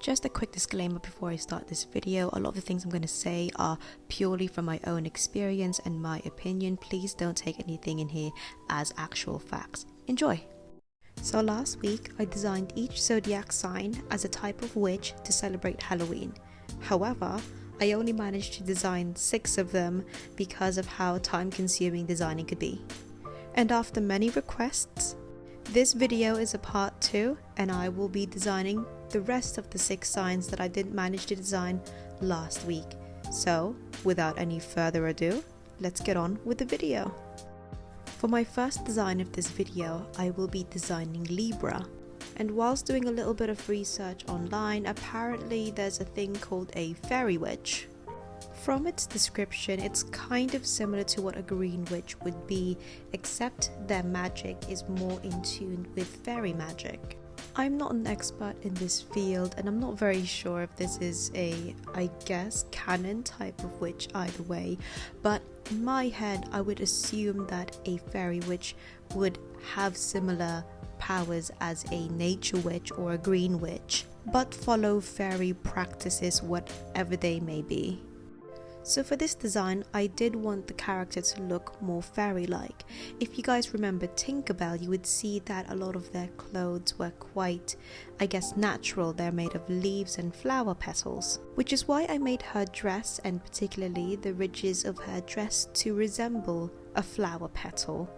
Just a quick disclaimer before I start this video. A lot of the things I'm going to say are purely from my own experience and my opinion. Please don't take anything in here as actual facts. Enjoy! So last week I designed each zodiac sign as a type of witch to celebrate Halloween. However, I only managed to design 6 of them because of how time-consuming designing could be. And after many requests, this video is a part 2 and I will be designing the rest of the 6 signs that I didn't manage to design last week. So without any further ado, let's get on with the video. For my first design of this video, I will be designing Libra. And whilst doing a little bit of research online, apparently there's a thing called a fairy witch. From its description, it's kind of similar to what a green witch would be, except their magic is more in tune with fairy magic. I'm not an expert in this field and I'm not very sure if this is a, I guess, canon type of witch either way, but in my head I would assume that a fairy witch would have similar powers as a nature witch or a green witch, but follow fairy practices whatever they may be. So for this design, I did want the character to look more fairy-like. If you guys remember Tinkerbell, you would see that a lot of their clothes were quite, I guess, natural. They're made of leaves and flower petals, which is why I made her dress, and particularly the ridges of her dress, to resemble a flower petal.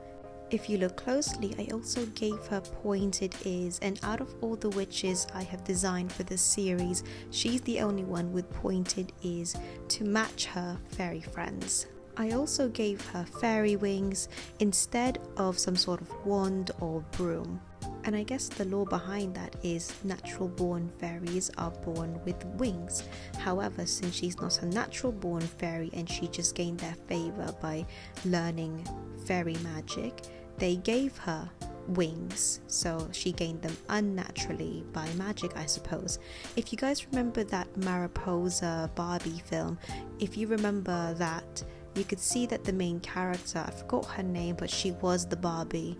If you look closely, I also gave her pointed ears, and out of all the witches I have designed for this series, she's the only one with pointed ears to match her fairy friends. I also gave her fairy wings instead of some sort of wand or broom. And I guess the lore behind that is natural born fairies are born with wings. However, since she's not a natural born fairy and she just gained their favor by learning fairy magic, they gave her wings, so she gained them unnaturally by magic, I suppose. If you guys remember that Mariposa Barbie film, if you remember that, you could see that the main character, I forgot her name, but she was the Barbie.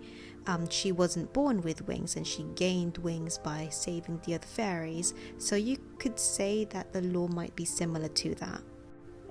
She wasn't born with wings and she gained wings by saving the other fairies, so you could say that the lore might be similar to that.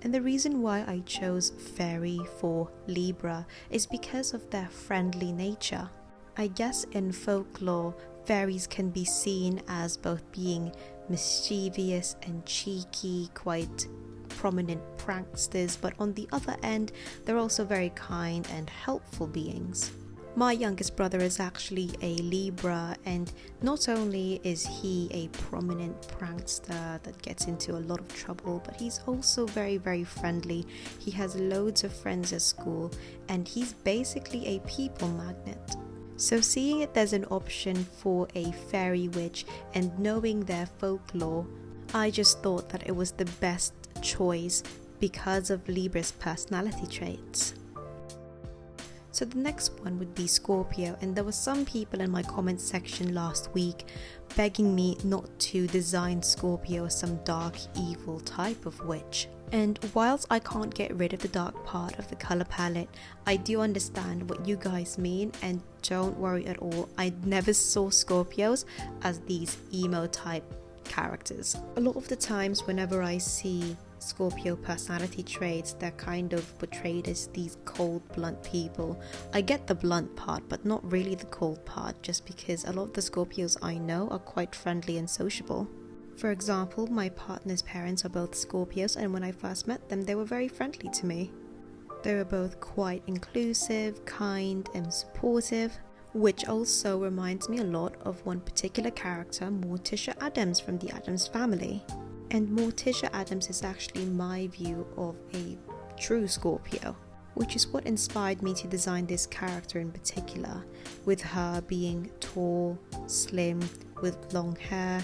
And the reason why I chose fairy for Libra is because of their friendly nature. I guess in folklore, fairies can be seen as both being mischievous and cheeky, quite prominent pranksters, but on the other end, they're also very kind and helpful beings. My youngest brother is actually a Libra, and not only is he a prominent prankster that gets into a lot of trouble, but he's also very, very friendly. He has loads of friends at school, and he's basically a people magnet. So seeing it there's an option for a fairy witch and knowing their folklore, I just thought that it was the best choice because of Libra's personality traits. So the next one would be Scorpio, and there were some people in my comment section last week begging me not to design Scorpio as some dark evil type of witch. And whilst I can't get rid of the dark part of the color palette, I do understand what you guys mean, and don't worry at all, I never saw Scorpios as these emo type characters. A lot of the times whenever I see Scorpio personality traits, they're kind of portrayed as these cold, blunt people. I get the blunt part, but not really the cold part, just because a lot of the Scorpios I know are quite friendly and sociable. For example, my partner's parents are both Scorpios, and when I first met them, they were very friendly to me. They were both quite inclusive, kind, and supportive, which also reminds me a lot of one particular character, Morticia Addams from the Addams Family. And Morticia Addams is actually my view of a true Scorpio, which is what inspired me to design this character in particular, with her being tall, slim, with long hair,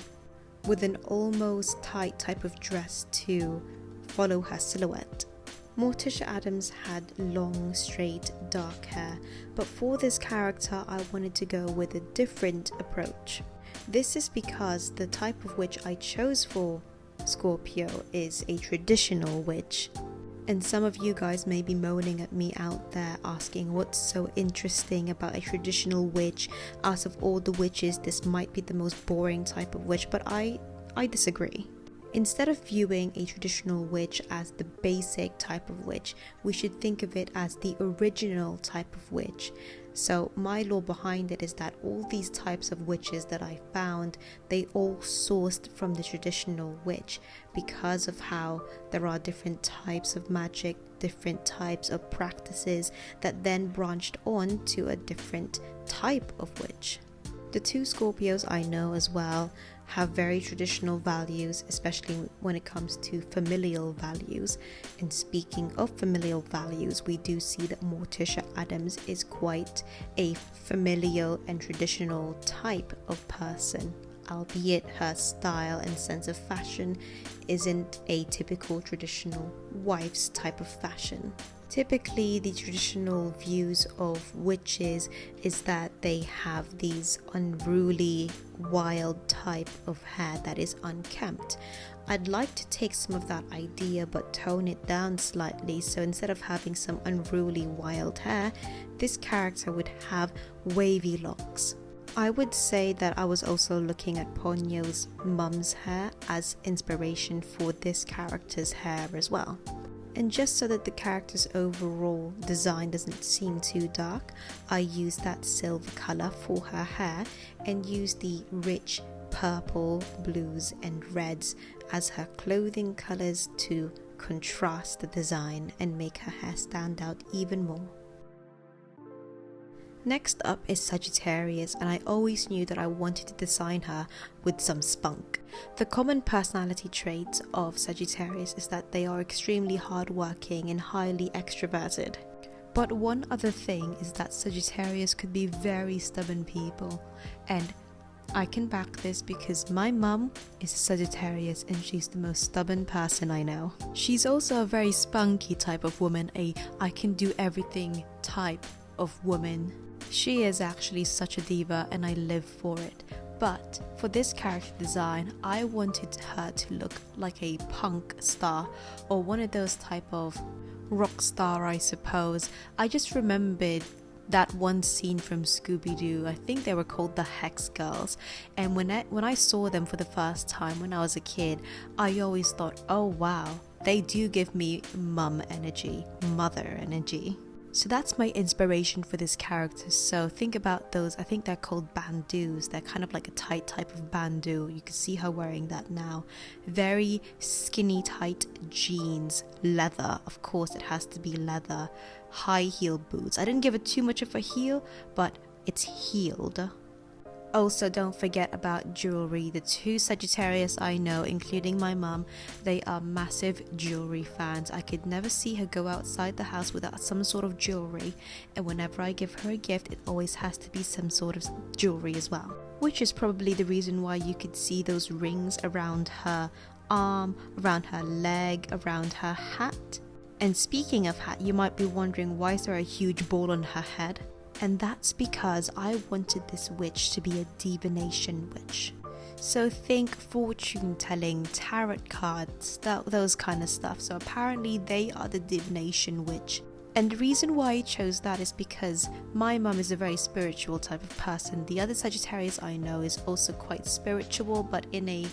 with an almost tight type of dress to follow her silhouette. Morticia Addams had long, straight, dark hair, but for this character I wanted to go with a different approach. This is because the type of witch I chose for Scorpio is a traditional witch, and some of you guys may be moaning at me out there asking what's so interesting about a traditional witch. Out of all the witches, this might be the most boring type of witch, but I I disagree. Instead of viewing a traditional witch as the basic type of witch, we should think of it as the original type of witch. So my law behind it is that all these types of witches that I found, they all sourced from the traditional witch because of how there are different types of magic, different types of practices that then branched on to a different type of witch. The two Scorpios I know as well have very traditional values, especially when it comes to familial values. And speaking of familial values, we do see that Morticia Addams is quite a familial and traditional type of person, albeit her style and sense of fashion isn't a typical traditional wife's type of fashion. Typically, the traditional views of witches is that they have these unruly, wild type of hair that is unkempt. I'd like to take some of that idea but tone it down slightly, so instead of having some unruly, wild hair, this character would have wavy locks. I would say that I was also looking at Ponyo's mum's hair as inspiration for this character's hair as well. And just so that the character's overall design doesn't seem too dark, I used that silver color for her hair and used the rich purple, blues and reds as her clothing colors to contrast the design and make her hair stand out even more. Next up is Sagittarius, and I always knew that I wanted to design her with some spunk. The common personality traits of Sagittarius is that they are extremely hardworking and highly extroverted. But one other thing is that Sagittarius could be very stubborn people, and I can back this because my mum is a Sagittarius and she's the most stubborn person I know. She's also a very spunky type of woman, a I can do everything type of woman. She is actually such a diva and I live for it. But for this character design, I wanted her to look like a punk star or one of those type of rock star, I suppose. I just remembered that one scene from Scooby-Doo. I think they were called the Hex Girls, and when I saw them for the first time when I was a kid, I always thought, oh wow, they do give me mum energy, mother energy. So that's my inspiration for this character. So think about those, I think they're called bandeaus. They're kind of like a tight type of bandeau. You can see her wearing that now. Very skinny tight jeans, leather. Of course it has to be leather. High heel boots. I didn't give it too much of a heel, but it's heeled. Also, don't forget about jewelry. The two Sagittarius I know, including my mum, they are massive jewelry fans. I could never see her go outside the house without some sort of jewelry, and whenever I give her a gift, it always has to be some sort of jewelry as well. Which is probably the reason why you could see those rings around her arm, around her leg, around her hat. And speaking of hat, you might be wondering, why is there a huge ball on her head? And that's because I wanted this witch to be a divination witch. So think fortune telling, tarot cards, those kind of stuff. So apparently they are the divination witch. And the reason why I chose that is because my mum is a very spiritual type of person. The other Sagittarius I know is also quite spiritual, but in a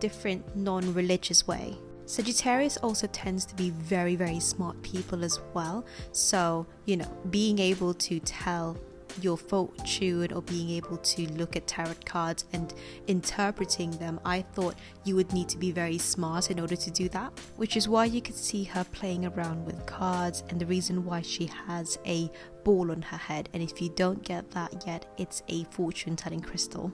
different non-religious way. Sagittarius also tends to be very, very smart people as well. So, being able to tell your fortune or being able to look at tarot cards and interpreting them, I thought you would need to be very smart in order to do that. Which is why you could see her playing around with cards and the reason why she has a ball on her head. And if you don't get that yet, it's a fortune telling crystal.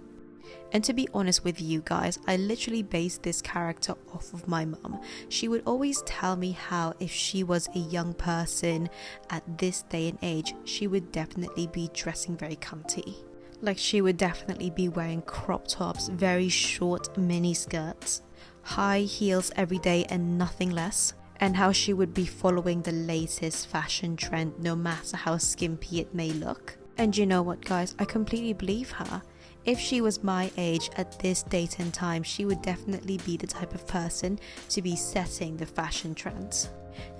And to be honest with you guys, I literally based this character off of my mum. She would always tell me how if she was a young person at this day and age, she would definitely be dressing very cunty. Like she would definitely be wearing crop tops, very short mini skirts, high heels every day and nothing less. And how she would be following the latest fashion trend no matter how skimpy it may look. And you know what guys, I completely believe her. If she was my age at this date and time, she would definitely be the type of person to be setting the fashion trends.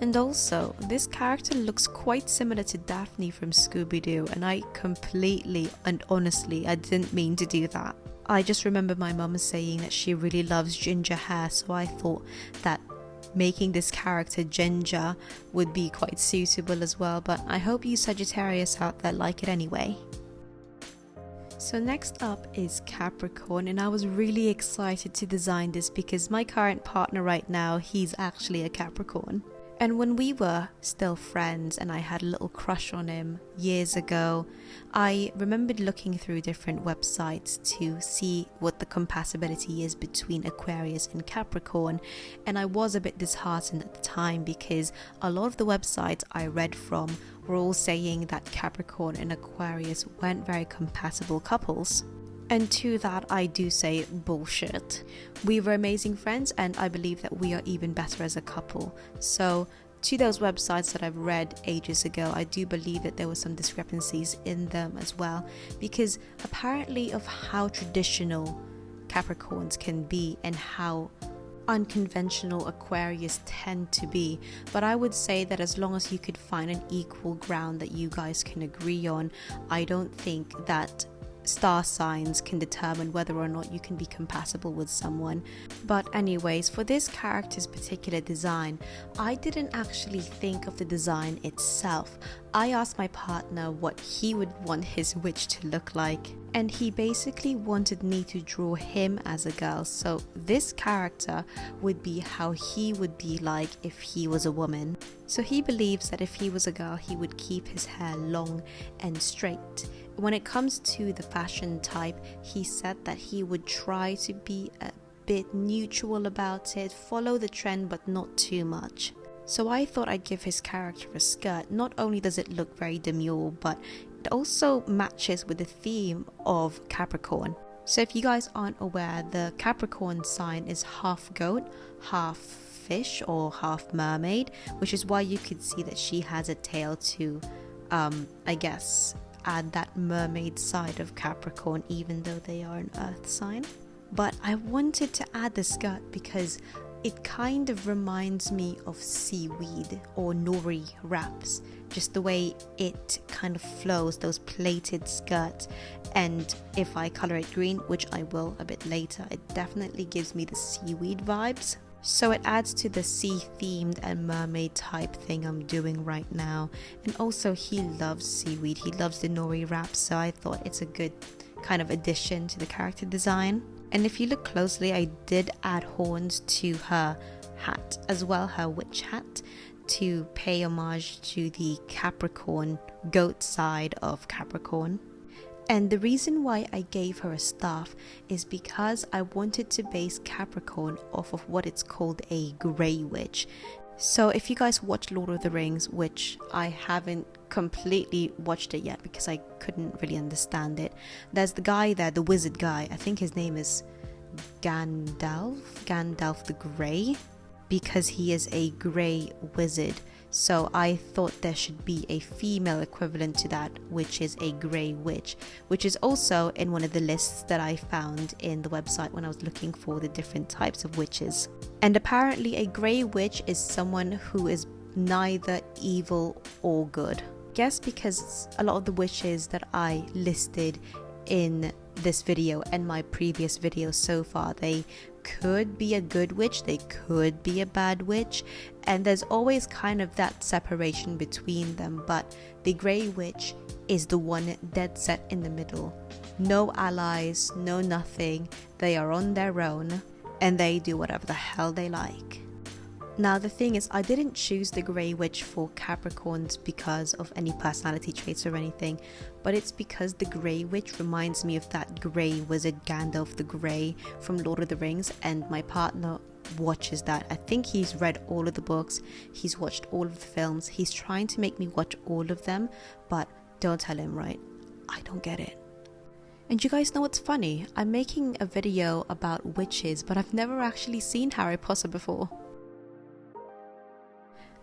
And also, this character looks quite similar to Daphne from Scooby-Doo, and I completely and honestly, I didn't mean to do that. I just remember my mum saying that she really loves ginger hair, so I thought that making this character ginger would be quite suitable as well, but I hope you Sagittarius out there like it anyway. So next up is Capricorn, and I was really excited to design this because my current partner right now, he's actually a Capricorn. And when we were still friends and I had a little crush on him years ago, I remembered looking through different websites to see what the compatibility is between Aquarius and Capricorn. And I was a bit disheartened at the time because a lot of the websites I read from were all saying that Capricorn and Aquarius weren't very compatible couples. And to that I do say bullshit. We were amazing friends and I believe that we are even better as a couple. So to those websites that I've read ages ago, I do believe that there were some discrepancies in them as well, because apparently of how traditional Capricorns can be and how unconventional Aquarius tend to be. But I would say that as long as you could find an equal ground that you guys can agree on, I don't think that star signs can determine whether or not you can be compatible with someone. But anyways, for this character's particular design, I didn't actually think of the design itself. I asked my partner what he would want his witch to look like, and he basically wanted me to draw him as a girl. So this character would be how he would be like if he was a woman. So he believes that if he was a girl, he would keep his hair long and straight. When it comes to the fashion type, he said that he would try to be a bit neutral about it, follow the trend but not too much. So I thought I'd give his character a skirt. Not only does it look very demure, but it also matches with the theme of Capricorn. So if you guys aren't aware, the Capricorn sign is half goat, half fish or half mermaid, which is why you could see that she has a tail to, I guess, add that mermaid side of Capricorn, even though they are an earth sign. But I wanted to add the skirt because it kind of reminds me of seaweed or nori wraps, just the way it kind of flows, those plaited skirts. And if I color it green, which I will a bit later, it definitely gives me the seaweed vibes. So it adds to the sea themed and mermaid type thing I'm doing right now. And also he loves seaweed, he loves the nori wraps, so I thought it's a good kind of addition to the character design. And if you look closely, I did add horns to her hat as well, her witch hat, to pay homage to the Capricorn goat side of Capricorn. And the reason why I gave her a staff is because I wanted to base Capricorn off of what it's called a grey witch. So if you guys watch Lord of the Rings, which I haven't completely watched it yet because I couldn't really understand it, there's the guy there, the wizard guy, I think his name is Gandalf the Grey, because he is a grey wizard. So I thought there should be a female equivalent to that, which is a grey witch, which is also in one of the lists that I found in the website when I was looking for the different types of witches. And apparently a grey witch is someone who is neither evil or good. I guess because a lot of the witches that I listed in this video and my previous videos so far, they could be a good witch, they could be a bad witch, and there's always kind of that separation between them. But the grey witch is the one dead set in the middle. No allies, no nothing. They are on their own and they do whatever the hell they like. Now the thing is, I didn't choose the grey witch for Capricorns because of any personality traits or anything, but it's because the grey witch reminds me of that grey wizard Gandalf the Grey from Lord of the Rings, and my partner watches that. I think he's read all of the books, he's watched all of the films, he's trying to make me watch all of them, but don't tell him, right? I don't get it. And you guys know what's funny? I'm making a video about witches, but I've never actually seen Harry Potter before.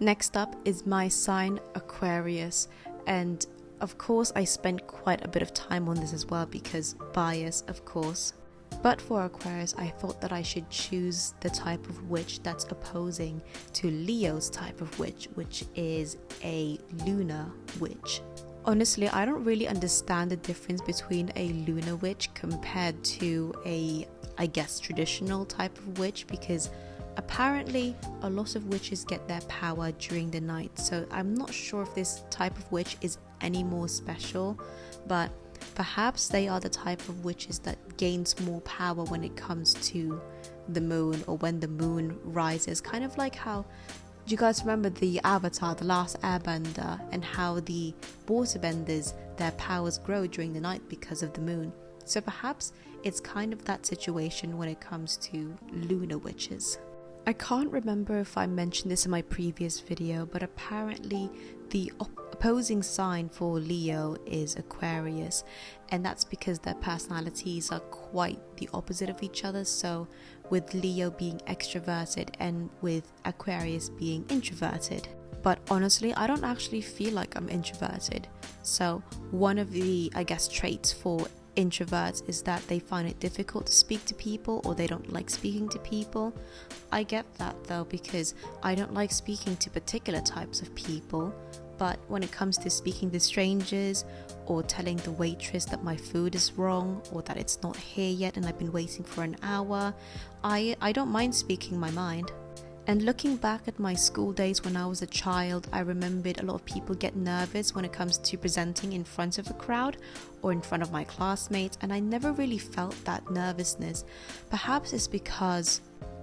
Next up is my sign, Aquarius, and of course I spent quite a bit of time on this as well because bias, of course. But for Aquarius, I thought that I should choose the type of witch that's opposing to Leo's type of witch, which is a lunar witch. Honestly, I don't really understand the difference between a lunar witch compared to a, I guess, traditional type of witch, because apparently a lot of witches get their power during the night. So I'm not sure if this type of witch is any more special, but perhaps they are the type of witches that gains more power when it comes to the moon, or when the moon rises. Kind of like how, do you guys remember the Avatar, The Last Airbender, and how the waterbenders, their powers grow during the night because of the moon? So perhaps it's kind of that situation when it comes to lunar witches. I can't remember if I mentioned this in my previous video, but apparently the opposing sign for Leo is Aquarius, and that's because their personalities are quite the opposite of each other. So with Leo being extroverted and with Aquarius being introverted. But honestly, I don't actually feel like I'm introverted. So one of the, I guess, traits for introverts is that they find it difficult to speak to people, or they don't like speaking to people. I get that though, because I don't like speaking to particular types of people, but when it comes to speaking to strangers, or telling the waitress that my food is wrong, or that it's not here yet and I've been waiting for an hour, I don't mind speaking my mind. And looking back at my school days when I was a child, I remembered a lot of people get nervous when it comes to presenting in front of a crowd or in front of my classmates, and I never really felt that nervousness. Perhaps it's because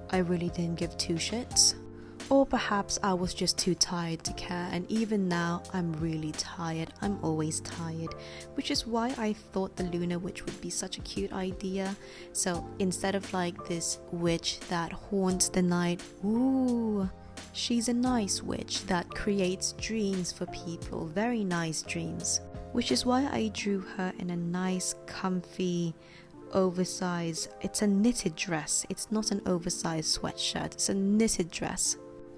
I really didn't give two shits. Or perhaps I was just too tired to care, and even now I'm really tired. I'm always tired, which is why I thought the lunar witch would be such a cute idea. So instead of like this witch that haunts the night, ooh, she's a nice witch that creates dreams for people, very nice dreams. Which is why I drew her in a nice, comfy, oversized, it's a knitted dress. It's not an oversized sweatshirt, it's a knitted dress.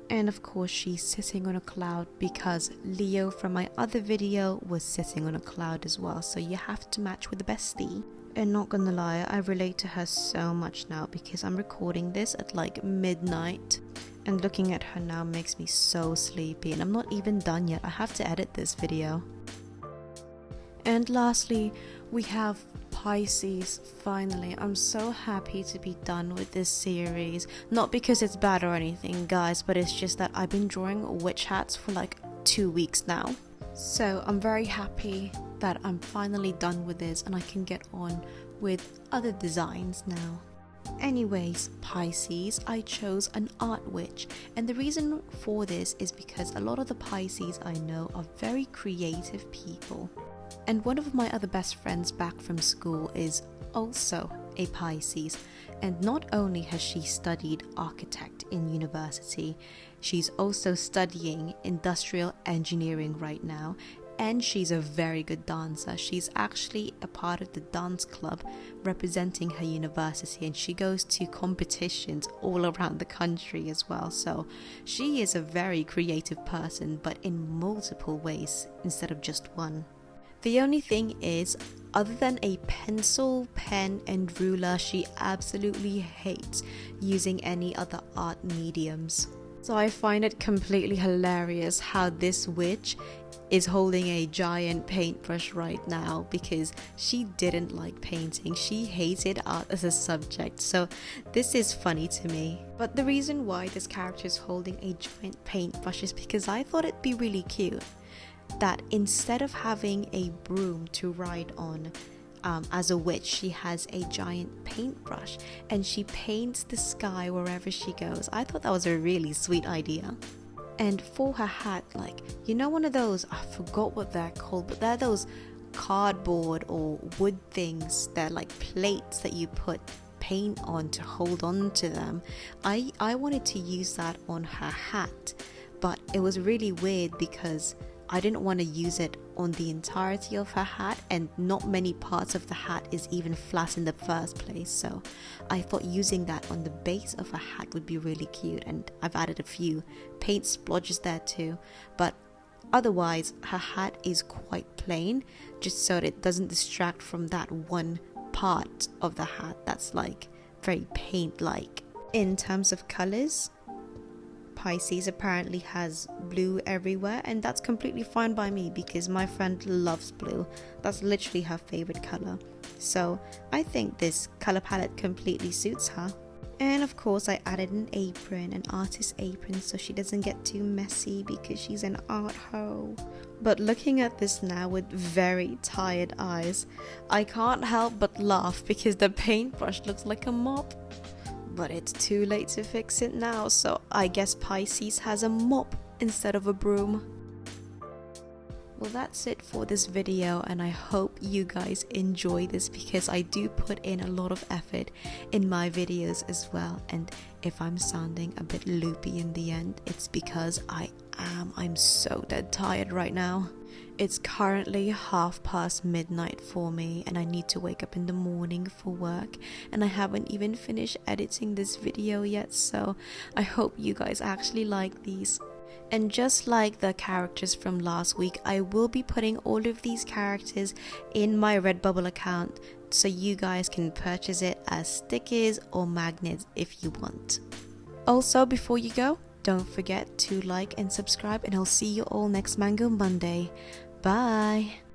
And of course she's sitting on a cloud, because Leo from my other video was sitting on a cloud as well. So you have to match with the bestie. And not gonna lie, I relate to her so much now, because I'm recording this at like midnight, and looking at her now makes me so sleepy, and I'm not even done yet. I have to edit this video. And lastly, we have Pisces. Finally, I'm so happy to be done with this series. Not because it's bad or anything, guys, but it's just that I've been drawing witch hats for like 2 weeks now. So I'm very happy that I'm finally done with this and I can get on with other designs now. Anyways, Pisces, I chose an art witch, and the reason for this is because a lot of the Pisces I know are very creative people. And one of my other best friends back from school is also a Pisces, and not only has she studied architect in university, she's also studying industrial engineering right now, and she's a very good dancer. She's actually a part of the dance club representing her university, and she goes to competitions all around the country as well. So she is a very creative person, but in multiple ways instead of just one. The only thing is, other than a pencil, pen and ruler, she absolutely hates using any other art mediums. So I find it completely hilarious how this witch is holding a giant paintbrush right now, because she didn't like painting. She hated art as a subject, so this is funny to me. But the reason why this character is holding a giant paintbrush is because I thought it'd be really cute that instead of having a broom to ride on as a witch, she has a giant paintbrush and she paints the sky wherever she goes. I thought that was a really sweet idea. And for her hat, like, you know, one of those, I forgot what they're called, but they're those cardboard or wood things. They're like plates that you put paint on to hold on to them. I wanted to use that on her hat, but it was really weird because I didn't want to use it on the entirety of her hat, and not many parts of the hat is even flat in the first place. So I thought using that on the base of her hat would be really cute, and I've added a few paint splodges there too. But otherwise her hat is quite plain, just so that it doesn't distract from that one part of the hat that's like very paint like. In terms of colors, Pisces apparently has blue everywhere, and that's completely fine by me because my friend loves blue. That's literally her favorite color. So I think this color palette completely suits her. And of course I added an apron, an artist apron, so she doesn't get too messy because she's an art hoe. But looking at this now with very tired eyes, I can't help but laugh because the paintbrush looks like a mop. But it's too late to fix it now, so I guess Pisces has a mop instead of a broom. Well, that's it for this video, and I hope you guys enjoy this because I do put in a lot of effort in my videos as well. And if I'm sounding a bit loopy in the end, it's because I'm so dead tired right now. It's currently midnight for me, and I need to wake up in the morning for work, and I haven't even finished editing this video yet, so I hope you guys actually like these. And just like the characters from last week, I will be putting all of these characters in my Redbubble account so you guys can purchase it as stickers or magnets if you want. Also, before you go, don't forget to like and subscribe, and I'll see you all next Mango Monday. Bye!